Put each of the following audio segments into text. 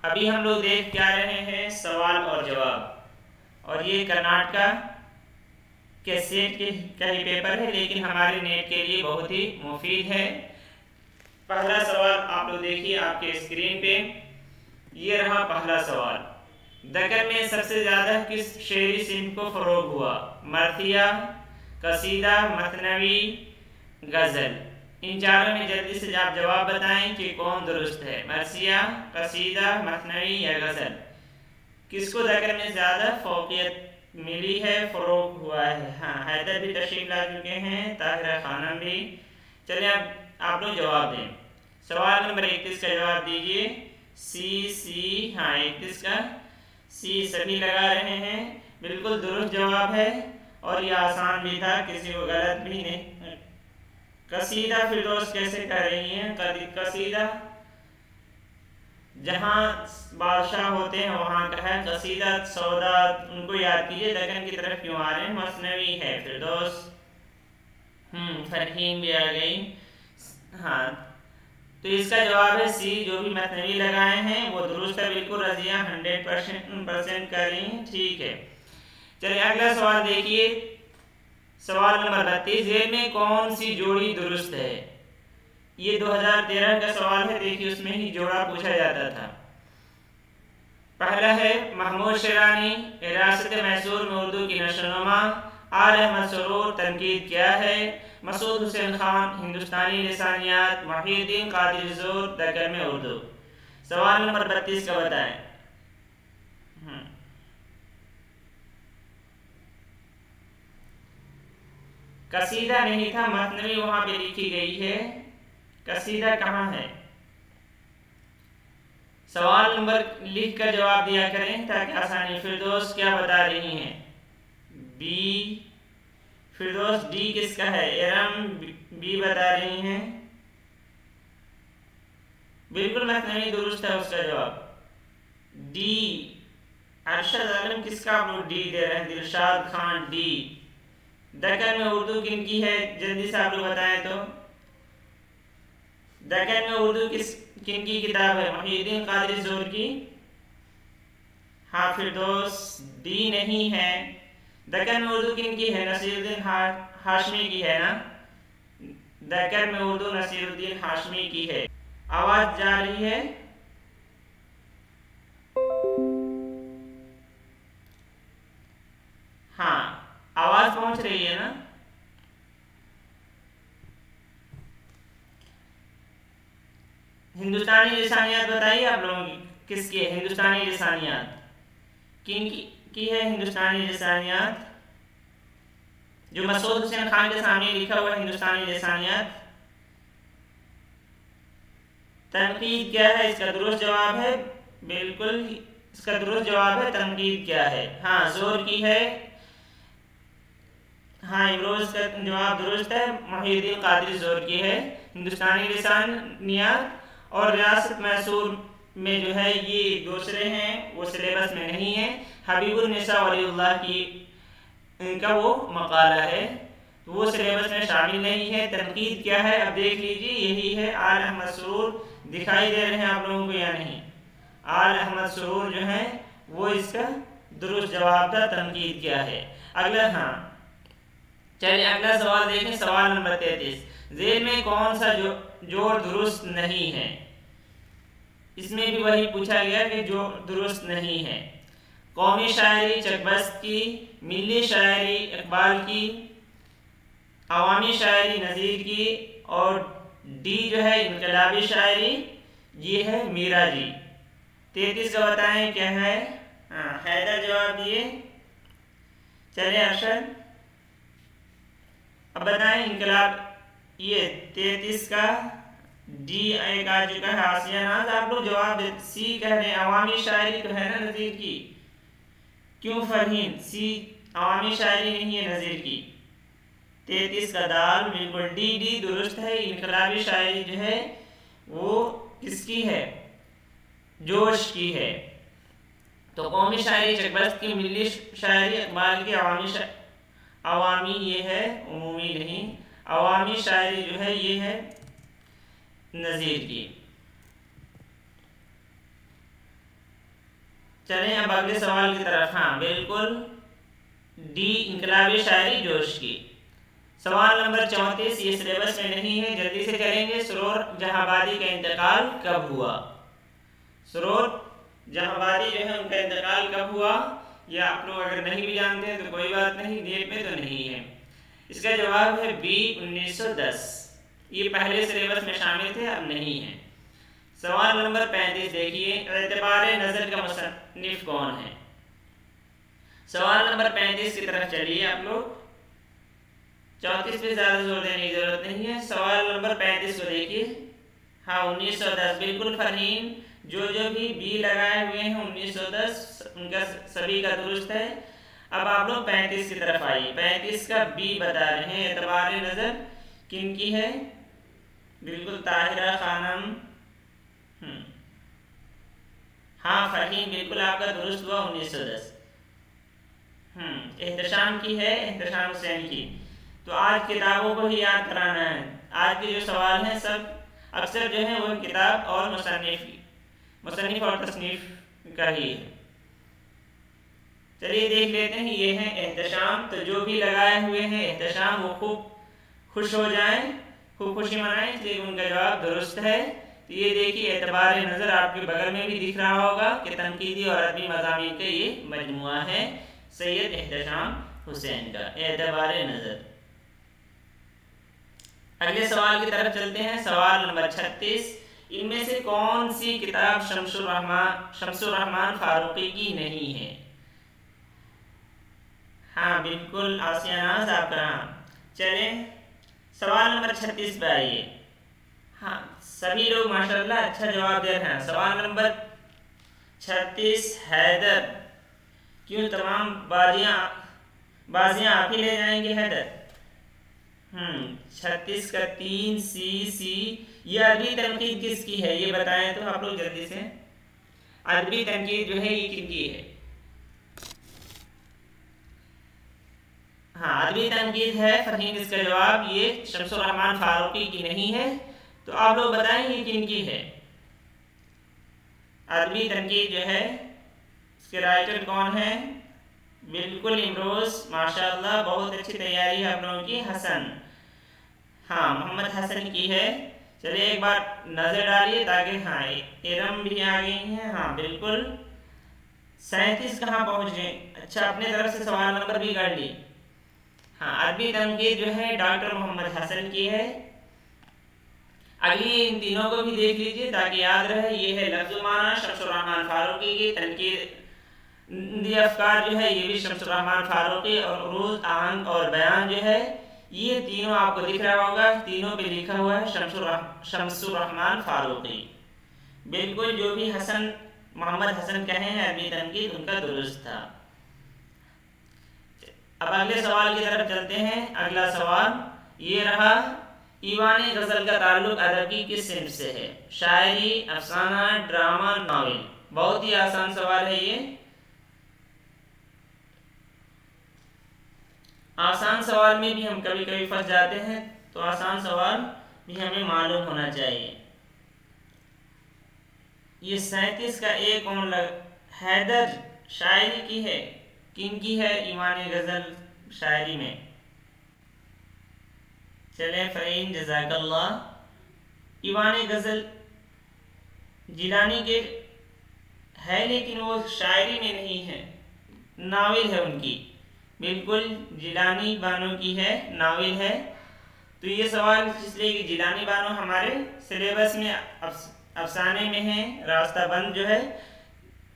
अभी हम लोग देख क्या रहे हैं सवाल और जवाब, और ये कर्नाटक के सेट के का ही पेपर है, लेकिन हमारे नेट के लिए बहुत ही मुफीद है। पहला सवाल आप लोग देखिए आपके स्क्रीन पे, ये रहा पहला सवाल। दक्कन में सबसे ज्यादा किस शेरी सिंह को फरोग हुआ? मर्थिया, कसीदा, मथनवी, गजल। इन चारों में जल्दी से आप जवाब बताएं कि कौन दुरुस्त है, मर्सिया, कसीदा, मथनवी या गजल। किसको दक्कन में ज्यादा फौकियत मिली है, फरोग हुआ है? हाँ, हैदर भी तशरीफ ला चुके हैं, ताहिरा खानम भी। चलिए अब आप लोग जवाब दें। सवाल नंबर 31 का जवाब दीजिए। सी। हाँ, 31 का सी सभी लगा रहे हैं, बिल्कुल दुरुस्त जवाब है और ये आसान भी था, किसी को गलत भी नहीं। कसीदा फिरदौस कैसे कर रही हैं? कसीदा जहाँ बादशाह होते हैं वहाँ का है। कसीदा सौदा उनको याद कीजिए, दक्कन की तरफ क्यों आ रहे हैं? मसनवी है फिरदौस। फरहीन भी आ गई। हाँ, तो इसका जवाब है सी। जो भी मसनवी लगाए हैं वो दुरुस्त है, बिल्कुल रजिया 100% कर रही हैं, ठीक है। चलिए अगला सवाल देखिए, सवाल नंबर 32। जेल में कौन सी जोड़ी दुरुस्त है? ये 2013 का सवाल है, देखिए उसमें ही जोड़ा पूछा जाता था। पहला है महमूद शेरानी, रियासत मैसूर में उर्दू की नशोनुमा। आल अहमद सरूर, तनकीद क्या है? मसूद हुसैन खान, हिंदुस्तानी लिसानियात। मुहीउद्दीन कादिर ज़ोर, दक्कन में उर्दू। सवाल नंबर 32 का बताएं। कसीदा नहीं था, मसनवी वहां पे लिखी गई है। कसीदा कहाँ है? सवाल नंबर लिख कर जवाब दिया करें ताकि आसानी। फिरदौस क्या बता रही हैं? बी। फिरदौस डी किसका है? एरम बी बता रही हैं। बिल्कुल मसनवी दुरुस्त है उसका जवाब डी। अरशद आलम किसका आप लोग डी दे रहे हैं? दिलशाद खान डी। दक्कन में उर्दू किनकी है? जल्दी से आप लोग बताएं तो। दक्कन में उर्दू किनकी किताब है? मुहीउद्दीन कादिर ज़ोर की। हाँ, फिरदौस डी नहीं है। दक्कन में उर्दू किनकी है? नसीरुद्दीन हाशमी की है ना। दक्कन में उर्दू नसीरुद्दीन हाशमी की है। आवाज जा रही है? हाँ, आवाज पहुंच रही है ना। हिंदुस्तानी लिसानियात बताइए आप लोगों की किसकी है? हिंदुस्तानी लिसानियात किन की है? हिंदुस्तानी लिसानियात जो मसूद हुसैन खान के सामने लिखा हुआ हिंदुस्तानी लिसानियात। तनकीद क्या है? इसका दुरुस्त जवाब है, बिल्कुल इसका दुरुस्त जवाब है तनकीद क्या है। हाँ, जोर की है। हाँ, इमरोज का जवाब दुरुस्त है, मुहीउद्दीन कादिर ज़ोर की है। हिंदुस्तानी लिसानियात और रियासत मैसूर में जो है ये दूसरे हैं, वो सिलेबस में नहीं है। हबीबुन्निसा वलीउल्लाह की इनका वो मकाला है, तो वो सिलेबस में शामिल नहीं है। तनकीद क्या है? अब देख लीजिए, यही है। आल अहमद सरूर दिखाई दे रहे हैं आप लोगों को या नहीं? आल अहमद सरूर जो है वो इसका दुरुस्त जवाब था। तनकीद क्या है? अगला, हाँ चलिए अगला सवाल देखें। सवाल नंबर 33। जेल में कौन सा जोड़ दुरुस्त नहीं है? इसमें भी वही पूछा गया कि जो दुरुस्त नहीं है। कौमी शायरी चकबस्त की, मिली शायरी इकबाल की, अवामी शायरी नज़ीर की, और डी जो है इनकलाबी शायरी, ये है मीरा जी। 33 का बताएं क्या है? हाँ, हैदर जवाब दिए। चलिए अरशद अब बताएं इनकलाब। ये 33 का डी एक आ चुका है। आसिया नाज आप लोग जवाब दे। सी कह रहे हैं, अवामी शायरी तो है ना नज़ीर की। क्यों फरहीन? सी अवामी शायरी नहीं है नज़ीर की। 33 का दाल बिल्कुल डी दुरुस्त है। इनकलाबी शायरी जो है वो किसकी है? जोश की है। तो कौमी शायरी चकबस्त की, मिली शायरी इकबाल की, अवामी ये है, उमूमी नहीं। अवामी शायरी जो है ये है नज़ीर की। चलें अब अगले सवाल की तरफ। हाँ बिल्कुल, डी इनकलाबी शायरी जोश की। सवाल नंबर 34, ये सिलेबस में नहीं है, जल्दी से करेंगे। सुरूर जहांबादी का इंतकाल कब हुआ? सुरूर जहांबादी जो है उनका इंतकाल कब हुआ? या आप लोग अगर नहीं भी जानते हैं तो कोई बात नहीं, डेट में तो नहीं है। इसका जवाब है बी 1910। ये पहले सिलेबस में शामिल थे, अब नहीं है। सवाल नंबर 35 देखिए, एतबार नज़र का मुसन्निफ कौन है? सवाल नंबर 35 की तरफ चलिए आप लोग। 34 पे ज़्यादा जोर देने की जरूरत नहीं है। सवाल नंबर 35 को देखिए। हाँ 1910, बिल्कुल फरहीन, जो भी बी लगाए हुए हैं 1910 उनका सभी का दुरुस्त है। अब आप लोग 35 की तरफ आइए। 35 का बी बता रहे हैं, एतबार नज़र किन की है? बिल्कुल ताहिरा खानम। हाँ फरहीन, बिल्कुल आपका दुरुस्त हुआ 1910। एहतशाम की है, एहतशाम हुसैन की। तो आज किताबों को ही याद कराना है। आज के जो सवाल हैं सब अक्सर जो है वो किताब और मुसन्निफ और तसनीफ का ही है। चलिए देख लेते हैं, ये है एहतशाम। तो जो भी लगाए हुए हैं एहतशाम वो खूब खुश हो जाएं, खूब खुशी मनाएं, इसलिए उनका जवाब दुरुस्त है। तो ये देखिए एतबार नज़र आपके बगल में भी दिख रहा होगा कि तनकीदी और अदबी मज़ामीन का ये मजमुआ है सैयद एहतशाम हुसैन का, एतबार नज़र। अगले सवाल की तरफ चलते हैं। सवाल नंबर 36, इनमें से कौन सी किताब शम्सुर रहमान फारूकी की नहीं है? हाँ बिल्कुल आसियानाज आपका। चलें सवाल नंबर 36 पे आइए। हाँ सभी लोग माशाल्लाह अच्छा जवाब दे रहे हैं। सवाल नंबर 36, हैदर, क्यों तमाम बाजियां आप ही ले जाएंगे हैदर? 36 का 3 सी। ये अदबी तनकीद किसकी है ये बताएं तो आप लोग जल्दी से। अदबी तनकीद जो है ये किनकी है? हाँ अदबी तनकीद है फरहीन, इसका जवाब ये शम्सुर रहमान फारूकी की नहीं है। तो आप लोग बताएं ये किनकी है? अदबी तनकीद जो है इसके राइटर कौन है? बिल्कुल इमरोज, माशाल्लाह बहुत अच्छी तैयारी है आप लोगों की। हसन, हाँ मोहम्मद हसन की है। चलिए एक बार नजर डालिए ताकि हाँ इरम भी आ गई हैं। हाँ बिल्कुल 37 कहाँ पहुँच गए? अच्छा अपने तरफ से सवाल नंबर भी कर लिए। हाँ अदबी तनकीद जो है डॉक्टर मोहम्मद हसन की है। अगली इन तीनों को भी देख लीजिए ताकि याद रहे। ये है लफ्ज़ माना शम्सुर रहमान फारूकी की, तनकीद अफकार जो है ये भी शम्सुर रहमान फारूकी, और उरूज आन और बयान जो है ये तीनों आपको दिख रहा होगा, तीनों पे लिखा हुआ है शम्सुर रहमान फारूकी। बिल्कुल जो भी हसन मोहम्मद हसन कहे हैं अदबी तनकीद उनका दुरुस्त था। अब अगले सवाल की तरफ चलते हैं। अगला सवाल ये रहा, ईवान गज़ल का ताल्लुक अदब की किस सिंफ से है? शायरी, अफसाना, ड्रामा, नावल। बहुत ही आसान सवाल है ये। आसान सवाल में भी हम कभी कभी फंस जाते हैं, तो आसान सवाल भी हमें मालूम होना चाहिए। ये 37 का एक कौन हैदर शायरी की है, किन की है ईवान गज़ल शायरी में? चले फ़रीन जज़ाकल्लाह। ईवान गज़ल जिलानी के है लेकिन वो शायरी में नहीं है, नावल है उनकी। बिल्कुल जिलानी बानो की है, नावल है। तो ये सवाल इसलिए कि जिलानी बानो हमारे सिलेबस में अफसाने में है, रास्ता बंद जो है,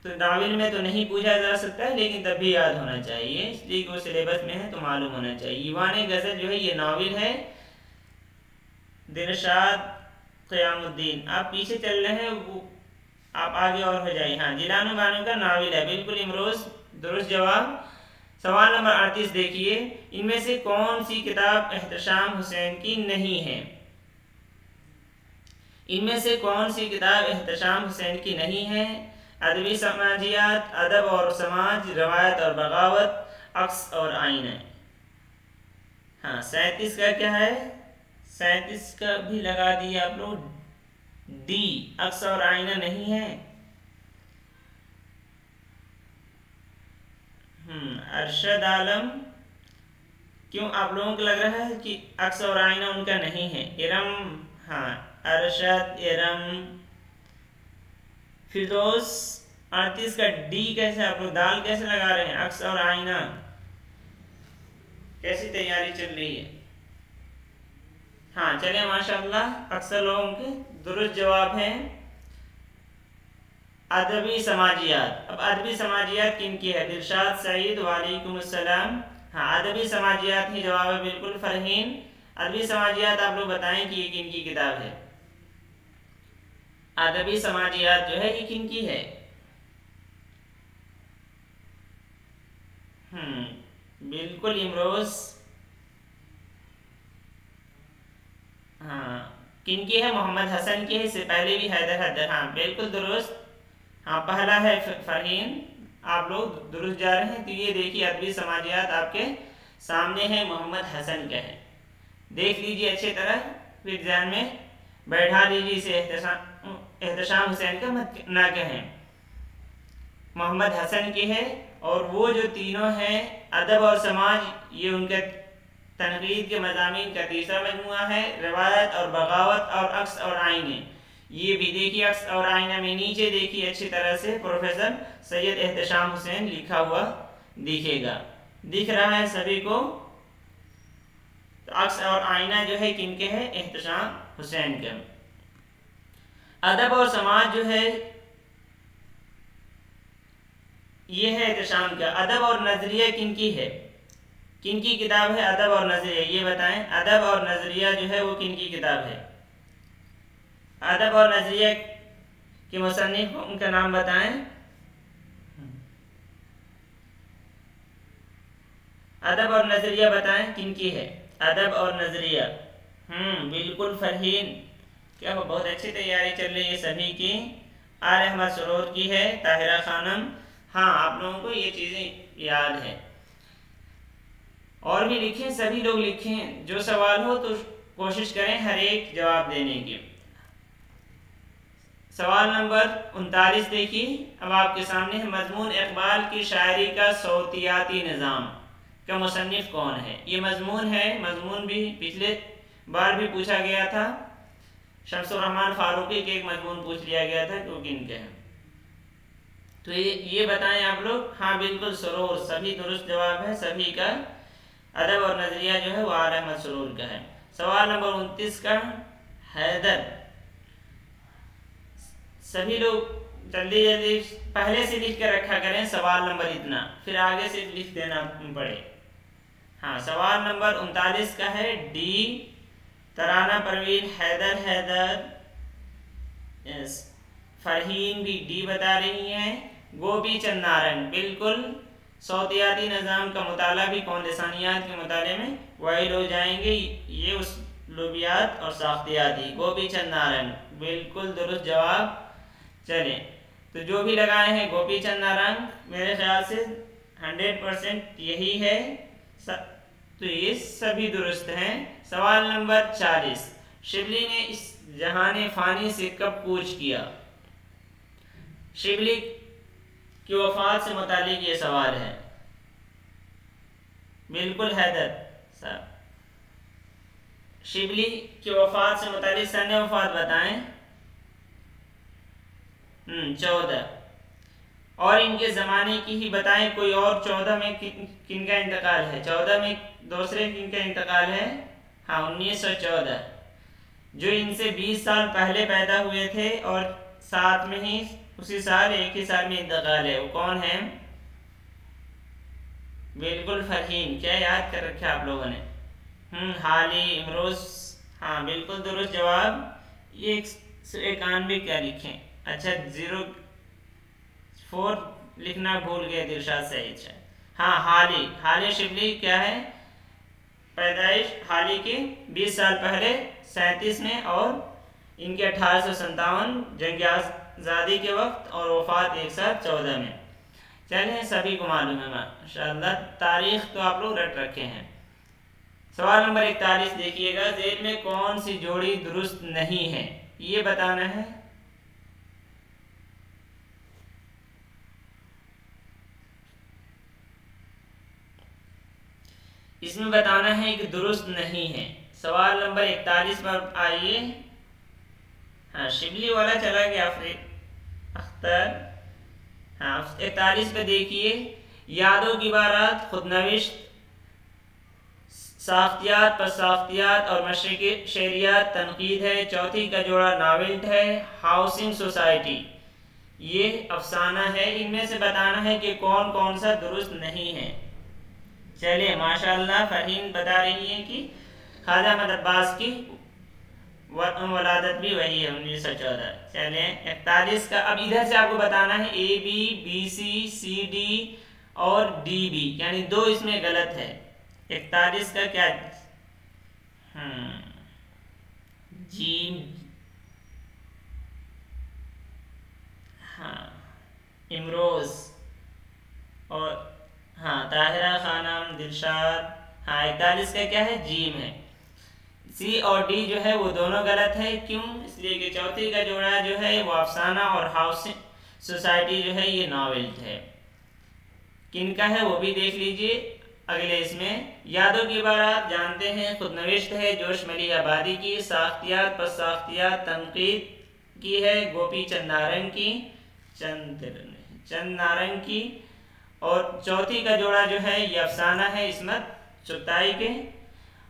तो नावल में तो नहीं पूछा जा सकता लेकिन तब भी याद होना चाहिए, इसलिए कि वो सिलेबस में है तो मालूम होना चाहिए। ईवान गज़ल जो है ये नावल है, दिलशाद क़यामुद्दीन। आप पीछे चल रहे हैं, वो आप आगे और हो जाइए। हाँ जिलानी बानो का नावल है, बिल्कुल इमरोज दुरुस्त जवाब। सवाल नंबर 38 देखिए, इनमें से कौन सी किताब एहतशाम हुसैन की नहीं है? इनमें से कौन सी किताब एहतशाम हुसैन की नहीं है? अदबी समाजियात, अदब और समाज, रवायत और बगावत, अक्स और आईना। हाँ 37 का क्या है? 37 का भी लगा दिए आप लोग, डी, अक्स और आईना नहीं है। अरशद आलम, क्यों आप लोगों को लग रहा है कि अक्स और आईना उनका नहीं है? इरम, हाँ अरशद, इरम, फिरदौस 38 का डी कैसे आप लोग दाल कैसे लगा रहे हैं? अक्स और आईना कैसी तैयारी चल रही है? हाँ चलिए माशाअल्लाह, अक्सर लोगों के दुरुस्त जवाब हैं अदबी समाजियात। अब अदबी समाजियात किन की है? दिलशाद सईद, वालेकुम अस्सलाम। हाँ अदबी समाजियात ही जवाब है बिल्कुल। फरहीन, अदबी समाजियात आप लोग बताएं कि ये किन की किताब है? अदबी समाजियात जो है ये किन की है? बिल्कुल इमरोज, हाँ किन की है? मोहम्मद हसन की है, इससे पहले भी हैदर हैदर, हाँ बिल्कुल दुरुस्त। हाँ पहला है फरहीन, आप लोग दुरुस्त जा रहे हैं। तो ये देखिए अदबी समाजियात आपके सामने है, मोहम्मद हसन का है, देख लीजिए अच्छी तरह, फिर ध्यान में बैठा लीजिए इसे। एहतशाम हुसैन का मत ना कहें, मोहम्मद हसन की है। और वो जो तीनों हैं अदब और समाज, ये उनके तनकीद के मज़ामीन का तीसरा मजमुआ है। रवायत और बगावत और अक्स और आईने, ये भी देखिए अक्स और आईना में नीचे देखिए अच्छी तरह से प्रोफेसर सैयद एहतशाम हुसैन लिखा हुआ दिखेगा, दिख रहा है सभी को? तो अक्स और आईना जो है किनके है? एहतशाम हुसैन के। अदब और समाज जो है ये है एहतशाम का। अदब और नजरिया किनकी है? किनकी किताब है अदब और नजरिया? ये बताएं, अदब और नजरिया जो है वो किनकी किताब है? अदब और नजरिया के मुसन्निफ उनका नाम बताएं। अदब और नजरिया बताएं किनकी है? अदब और नजरिया, बिल्कुल फरहीन, क्या वो बहुत अच्छी तैयारी चल रही है सभी की। आर अहमद सरोर की है, ताहिरा खानम, हाँ आप लोगों को ये चीज़ें याद है। और भी लिखें, सभी लोग लिखें, जो सवाल हो तो कोशिश करें हर एक जवाब देने की। सवाल नंबर 39 देखिए, अब आपके सामने है, मजमून इकबाल की शायरी का सौतियाती निज़ाम का मुसन्निफ कौन है? ये मजमून है, मजमून भी पिछले बार भी पूछा गया था, शम्सुर रहमान फारूकी के एक मजमून पूछ लिया गया था क्योंकि इनके हैं। तो ये बताएं आप लोग। हाँ बिल्कुल सरोर, सभी दुरुस्त जवाब है सभी का। अदब और नजरिया जो है वो आर अहमद सरोर का है। सवाल नंबर 29 का हैदर, सभी लोग जल्दी जल्दी पहले से लिख कर रखा करें सवाल नंबर इतना, फिर आगे से लिख देना पड़े। हाँ सवाल नंबर 39 का है डी, तराना परवीन, हैदर हैदर, फरहीन भी डी बता रही हैं, गोपी चंद नारंग बिल्कुल। सौतियाती निज़ाम का मुताला भी कौन लिसानियात के मुताले में वाइल हो जाएंगे, ये उस लुबियात और साख्तियाती। गोपी चंद नारंग बिल्कुल दुरुस्त जवाब। चलें, तो जो भी लगाए हैं गोपी चंद नारंग, मेरे ख्याल से 100% यही है, तो ये सभी दुरुस्त हैं। सवाल नंबर 40, शिबली ने इस जहाने फानी से कब कूच किया? शिबली की वफात से मुतालिक ये सवाल है, बिल्कुल हैदर साहब। शिबली की वफात से मुतालिक सन वफात बताएं। 14, और इनके ज़माने की ही बताएं कोई और। 14 में किन का इंतकाल है? 14 में दूसरे किन का इंतकाल है? हाँ 1914, जो इनसे 20 साल पहले पैदा हुए थे और साथ में ही उसी साल एक ही साल में इंतकाल है, वो कौन है? बिल्कुल फरहीन, क्या याद कर रखे आप लोगों ने? हाली इमरोज, हाँ बिल्कुल दुरुस्त जवाब। ये 191 क्या लिखें? अच्छा 04 लिखना भूल गए दिलशाद सईद। हाँ हाली शिबली क्या है? पैदाइश हाली की 20 साल पहले 37 में, और इनके 1857 जंग आज़ादी के वक्त, और वफात 114 में। चलें सभी को मालूम है माशाअल्लाह, तारीख तो आप लोग रट रखे हैं। सवाल नंबर 41 देखिएगा, जेल में कौन सी जोड़ी दुरुस्त नहीं है ये बताना है। इसमें बताना है कि दुरुस्त नहीं है। सवाल नंबर 41 पर आइए। हाँ, शिबली वाला चला गया अख्तर। हाँ, 41 पे देखिए, यादों की बारात खुदनविश्त, साख्तियात पर साख्तियात और मशरिकी शहरियात तनकीद है। चौथी का जोड़ा नावेल्ट है, हाउसिंग सोसाइटी, ये अफसाना है। इनमें से बताना है कि कौन कौन सा दुरुस्त नहीं है। चलिए, माशाअल्लाह फरहीन बता रही है कि ख्वाजा अहमद अब्बास की वलादत भी वही है, 1914। चलिए 41 का, अब इधर से आपको बताना है A B, B C, C D और डी बी, यानी 2 इसमें गलत है। 41 का क्या, जी, हाँ, इमरोज और हाँ, ताहिरा खानम, दिलशाद। हाँ, 41 का क्या है, जीम है। सी और डी जो है वो दोनों गलत है। क्यों? इसलिए कि चौथी का जोड़ा जो है वो अफसाना और हाउसिंग सोसाइटी जो है ये नॉवेल है। किनका है वो भी देख लीजिए। अगले इसमें यादों की बारात जानते हैं खुदनविश्त है, जोश मली आबादी की। साख्तियात पर साख्तियात तनकीद की है, गोपी चंद नारंग की। और चौथी का जोड़ा जो है ये अफसाना है, इस्मत चुगताई के।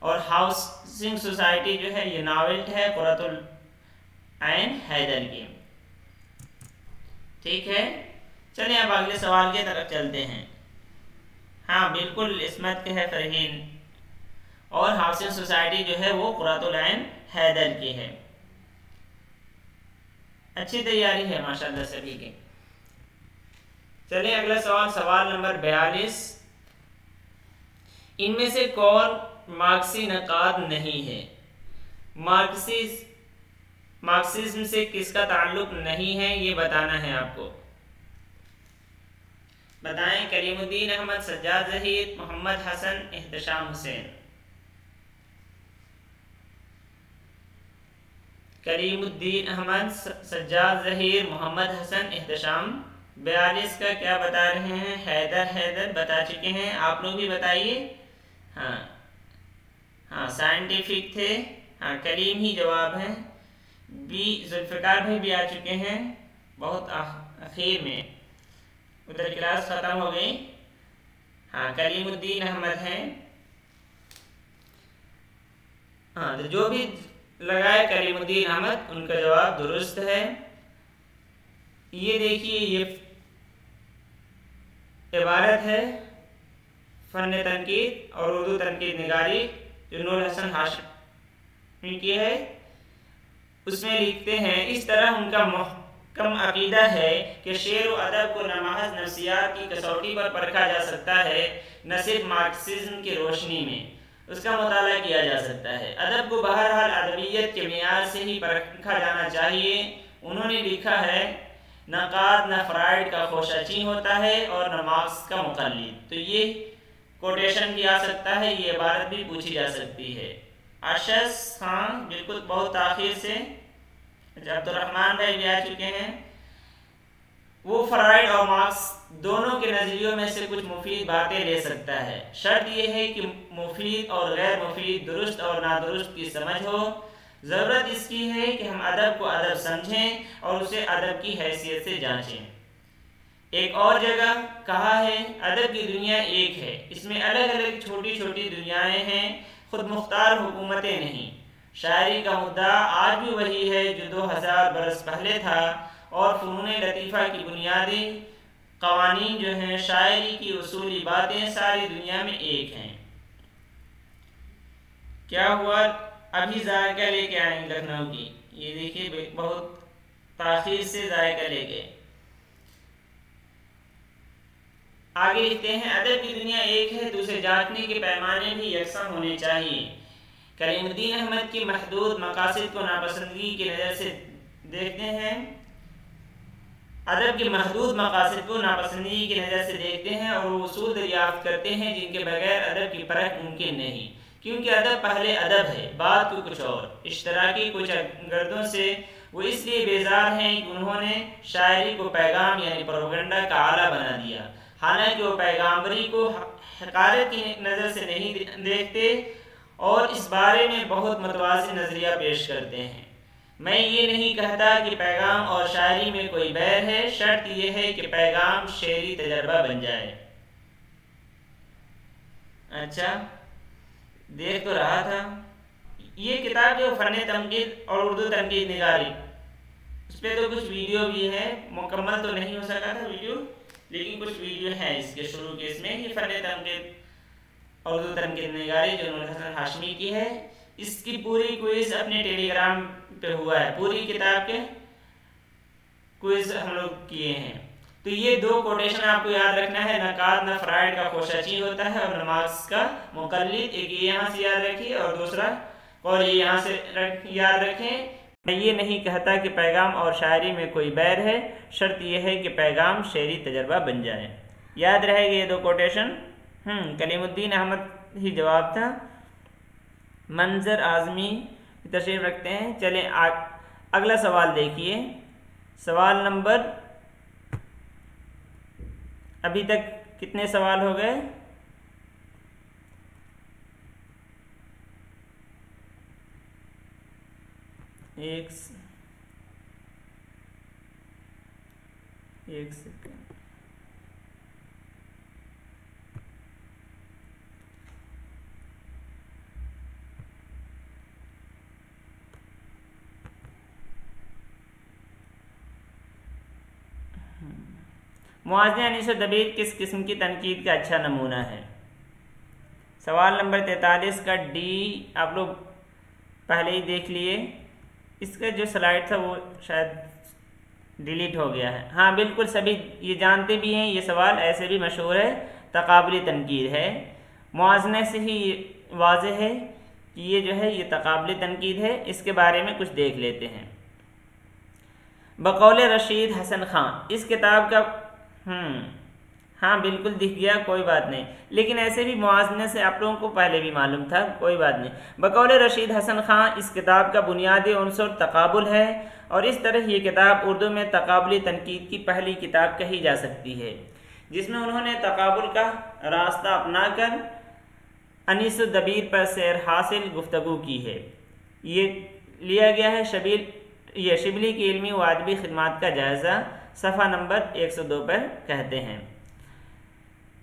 और हाउसिंग सोसाइटी जो है ये नावेल्ट है, कुरतुल ऐन हैदर की। ठीक है, चलिए अब अगले सवाल की तरफ चलते हैं। हाँ बिल्कुल, इस्मत के है फरहीन, और हाउसिंग सोसाइटी जो है वो कुरतुल ऐन हैदर की है। अच्छी तैयारी है माशाल्लाह सभी की। चलिए अगला सवाल, सवाल नंबर 42। इनमें से कौन मार्क्सी नकाद नहीं है? मार्क्सिज्म से किसका ताल्लुक नहीं है ये बताना है आपको। बताएं। करीमुद्दीन अहमद, सज्जाद ज़हीर, मोहम्मद हसन, एहतशाम हुसैन। करीमुद्दीन अहमद, सज्जाद ज़हीर, मोहम्मद हसन, एहतशाम। 42 का क्या बता रहे हैं? हैदर बता चुके हैं, आप लोग भी बताइए। हाँ, साइंटिफिक थे। हाँ, करीम ही जवाब है। बी, जुल्फ़िकार भाई भी आ चुके हैं बहुत आखिर में, उधर क्लास ख़त्म हो गई। हाँ, करीमुद्दीन अहमद हैं। हाँ, तो जो भी लगाए करीमुद्दीन अहमद, उनका जवाब दुरुस्त है। ये देखिए, ये इबारत है फ़न तनकीद और उर्दू तनकीद निगारी जो नूर हसन हाशमी की है। उसमें लिखते हैं, इस तरह उनका मुहकम अकीदा है कि शेर व अदब को न महज नफ्सियात की कसौटी पर परखा जा सकता है, न सिर्फ मार्क्सिज्म की रोशनी में उसका मुताला किया जा सकता है। अदब को बहरहाल अदबियत के मियार से ही परखा जाना चाहिए। उन्होंने लिखा है, नकाद न फ्राइड का खोशाची होता है और न मार्क्स का मुक़ल्लिद। तो ये कोटेशन भी आ सकता है, ये इबारत भी पूछी जा सकती है। अशस खान बिल्कुल बहुत आखिर से, अब्दुर्रहमान भाई भी आ चुके हैं। वो फ्राइड और मार्क्स दोनों के नज़रियों में से कुछ मुफीद बातें ले सकता है। शर्त यह है कि मुफीद और गैर मुफीद, दुरुस्त और नादुरुस्त की समझ हो। ज़रूरत इसकी है कि हम अदब को अदब समझें और उसे अदब की हैसियत से जांचें। एक और जगह कहा है, अदब की दुनिया एक है, इसमें अलग अलग छोटी छोटी दुनियाएं हैं, खुद मुख्तार हुकूमतें नहीं। शायरी का मुद्दा आज भी वही है जो 2000 बरस पहले था, और फ़नून लतीफ़ा की बुनियादी क़वानीन जो हैं, शायरी की उसूली बातें सारी दुनिया में एक हैं। क्या हुआ, अभी जायका लेके आएंगे लखनऊ की, ये देखिए बहुत ताख़ीर से जायका लेके आगे लिखते हैं, अदब की दुनिया एक है तो उसे जांचने के पैमाने भी यकसा होने चाहिए। करीमुद्दीन अहमद की महदूद मकासद को नापसंदगी की नज़र से देखते हैं, अदब की महदूद मकासद को नापसंदगी की नज़र से देखते हैं और वो उसूल दरियाफ्त करते हैं जिनके बगैर अदब की परख मुमकिन नहीं। क्योंकि अदब पहले अदब है, बात को कुछ और। इश्तराकी कुछ गर्दों से वो इसलिए बेजार हैं कि उन्होंने शायरी को पैगाम यानी प्रोपेगेंडा का आला बना दिया। हालांकि वो पैगंबरी को हक़ारत की नज़र से नहीं देखते और इस बारे में बहुत मतवाज़ी नज़रिया पेश करते हैं। मैं ये नहीं कहता कि पैगाम और शायरी में कोई बैर है, शर्त यह है कि पैगाम शेरी तजर्बा बन जाए। अच्छा, देख तो रहा था ये किताब जो फ़न तनकीद और उर्दू तनकीद निगारी, उस पर तो कुछ वीडियो भी है, मुकम्मल तो नहीं हो सका था वीडियो, लेकिन कुछ वीडियो है इसके शुरू के इसमें कि फ़न तनकीद और उर्दू तनकीद निगारी जो नूर हसन हाशमी की है, इसकी पूरी क्विज़ अपने टेलीग्राम पे हुआ है। पूरी किताब के क्विज़ हम लोग किए हैं। तो ये दो कोटेशन आपको याद रखना है, नकाद न फ्राइड का कोशाची होता है और न मार्क्स का मुकल्लिद। एक ये यहाँ से याद रखिए और दूसरा और ये यहाँ से याद रखें। मैं ये नहीं कहता कि पैगाम और शायरी में कोई बैर है, शर्त यह है कि पैगाम शेरी तजर्बा बन जाए। याद रहेगा ये दो कोटेशन। कलीमुद्दीन अहमद ही जवाब था। मंजर आज़मी तशरीफ़ रखते हैं। चलें अगला सवाल देखिए। सवाल नंबर, अभी तक कितने सवाल हो गए? एक सेकंड। मुआज़ने अनीस दबीर किस किस्म की तनकीद का अच्छा नमूना है? सवाल नंबर 43 का डी आप लोग पहले ही देख लिए। इसका जो स्लाइड था वो शायद डिलीट हो गया है। हाँ बिल्कुल, सभी ये जानते भी हैं, ये सवाल ऐसे भी मशहूर है, तकाबुली तनकीद है। मुआज़ने से ही वाज़ेह है कि ये जो है ये तकाबुली तनकीद है। इसके बारे में कुछ देख लेते हैं। बकौल रशीद हसन ख़ान, इस किताब का हाँ बिल्कुल दिख गया, कोई बात नहीं, लेकिन ऐसे भी मुआज़ने से आप लोगों को पहले भी मालूम था, कोई बात नहीं। बकौल रशीद हसन ख़ान इस किताब का बुनियादी उन्सर तकाबुल है और इस तरह ये किताब उर्दू में तकाबुली तनकीद की पहली किताब कही जा सकती है, जिसमें उन्होंने तकाबुल का रास्ता अपना कर अनीस दबीर पर सैर हासिल गुफ्तगू की है। ये लिया गया है शिबली की इल्मी व अदबी खिदमात का जायज़ा, सफ़ा नंबर 102 पर कहते हैं।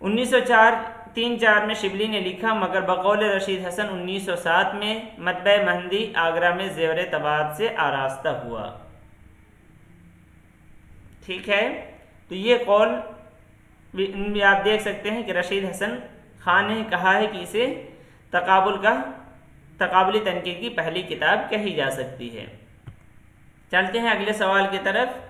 1903-4 में शिबली ने लिखा, मगर बकौल रशीद हसन 1907 में मतबे महंदी आगरा में ज़ेवर तबाद से आरास्ता हुआ। ठीक है, तो ये कौल भी आप देख सकते हैं कि रशीद हसन खान ने कहा है कि इसे तकाबुली तनकीद की पहली किताब कही जा सकती है। चलते हैं अगले सवाल की तरफ।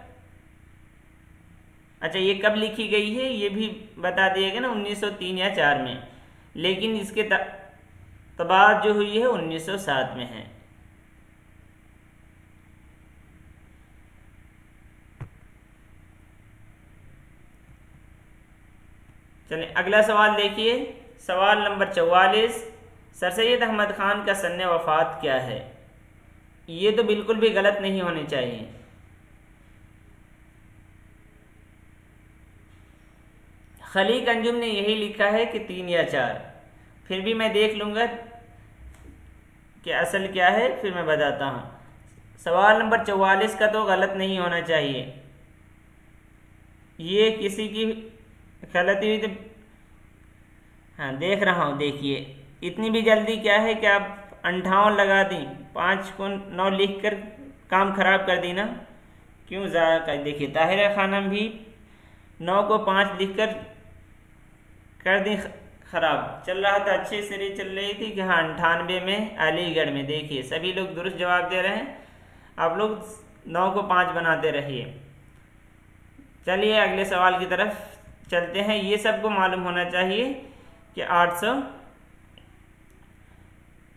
अच्छा, ये कब लिखी गई है ये भी बता दिएगा ना, 1903 या 4 में, लेकिन इसके तबाद जो हुई है 1907 में है। चलिए अगला सवाल देखिए। सवाल नंबर 44, सर सैयद अहमद ख़ान का सन्ने वफ़ात क्या है? ये तो बिल्कुल भी गलत नहीं होने चाहिए। खलीक अंजुम ने यही लिखा है कि 3 या 4, फिर भी मैं देख लूँगा कि असल क्या है, फिर मैं बताता हूँ। सवाल नंबर 44 का तो गलत नहीं होना चाहिए। ये किसी की गलती हुई तो हाँ देख रहा हूँ। देखिए इतनी भी जल्दी क्या है कि आप 58 लगा दी, 5 को 9 लिख कर काम ख़राब कर दी ना, क्यों ज़्यादा कर। देखिए ताहिरा खानम भी 9 को 5 लिख कर दी ख़राब। चल रहा था, अच्छी सीरीज चल रही थी कि हाँ 98 में अलीगढ़ में। देखिए सभी लोग दुरुस्त जवाब दे रहे हैं, आप लोग 9 को 5 बनाते रहिए। चलिए अगले सवाल की तरफ चलते हैं। ये सबको मालूम होना चाहिए कि 800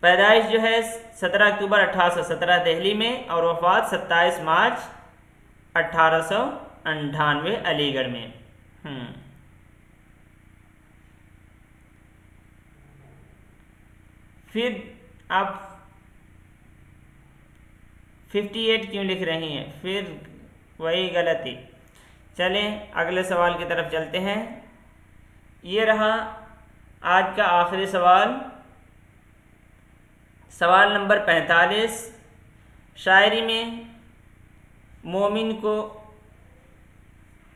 पैदाइश जो है 17 अक्टूबर 1817 दिल्ली में और वफ़ात 27 मार्च 1898 अलीगढ़ में। फिर आप 58 क्यों लिख रही हैं? फिर वही गलती। चलें अगले सवाल की तरफ चलते हैं। ये रहा आज का आखिरी सवाल, सवाल नंबर 45। शायरी में मोमिन को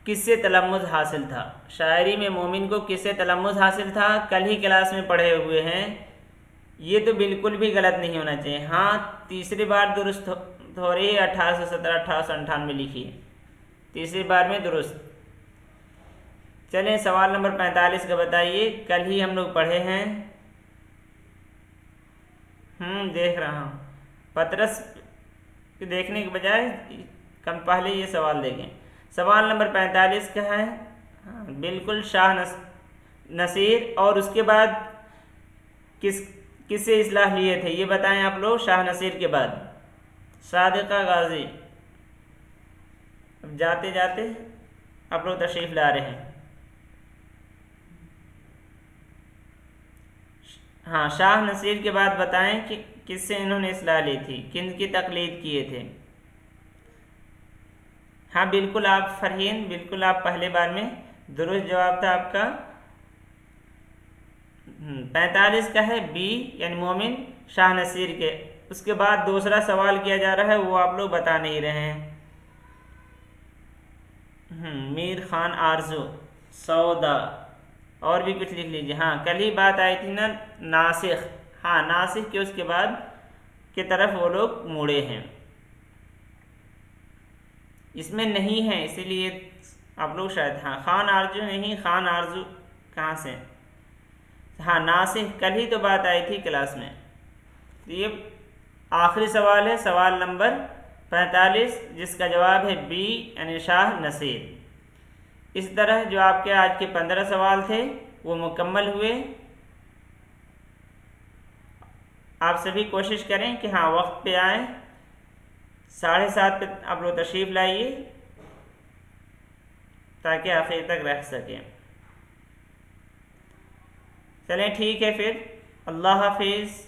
किससे तलम्मुज़ हासिल था? शायरी में मोमिन को किससे तलम्मुज़ हासिल था? कल ही क्लास में पढ़े हुए हैं। ये तो बिल्कुल भी गलत नहीं होना चाहिए। हाँ, तीसरी बार दुरुस्त हो रही है। 1817 1898 लिखी है, तीसरी बार में दुरुस्त। चलें सवाल नंबर 45 का बताइए। कल ही हम लोग पढ़े हैं। देख रहा हूँ। पतरस देखने के बजाय कम पहले ये सवाल देखें। सवाल नंबर 45 का है। बिल्कुल, शाह नसीर। और उसके बाद किससे इस्लाह लिए थे ये बताएं आप लोग। शाह नसीर के बाद सादिका गाजी। अब जाते जाते आप लोग तशरीफ़ ला रहे हैं। हाँ, शाह नसीर के बाद बताएं कि किससे इन्होंने इस्लाह ली थी, किन की तकलीद किए थे। हाँ बिल्कुल, आप फरहीन, बिल्कुल आप पहले बार में दुरुस्त जवाब था आपका। 45 का है बी, यानी मोमिन शाह नसीर के। उसके बाद दूसरा सवाल किया जा रहा है, वो आप लोग बता नहीं रहे हैं। मीर खान आरजू, सौदा, और भी कुछ लिख लीजिए। हाँ, कल ही बात आई थी ना नासिख। हाँ, नासिख के उसके बाद की तरफ वो लोग मुड़े हैं। इसमें नहीं है, इसीलिए आप लोग शायद, हाँ खान आरजू नहीं, खान आरजू कहाँ से। हाँ, नासिख कल ही तो बात आई थी क्लास में। तो ये आखिरी सवाल है, सवाल नंबर 45, जिसका जवाब है बी, यानी शाह नसीर। इस तरह जो आपके आज के 15 सवाल थे वो मुकम्मल हुए। आप सभी कोशिश करें कि हाँ वक्त पे आएँ। 7:30 पे आप लोग तशरीफ़ लाइए ताकि आखिर तक रह सकें। चलें ठीक है फिर, अल्लाह हाफिज़।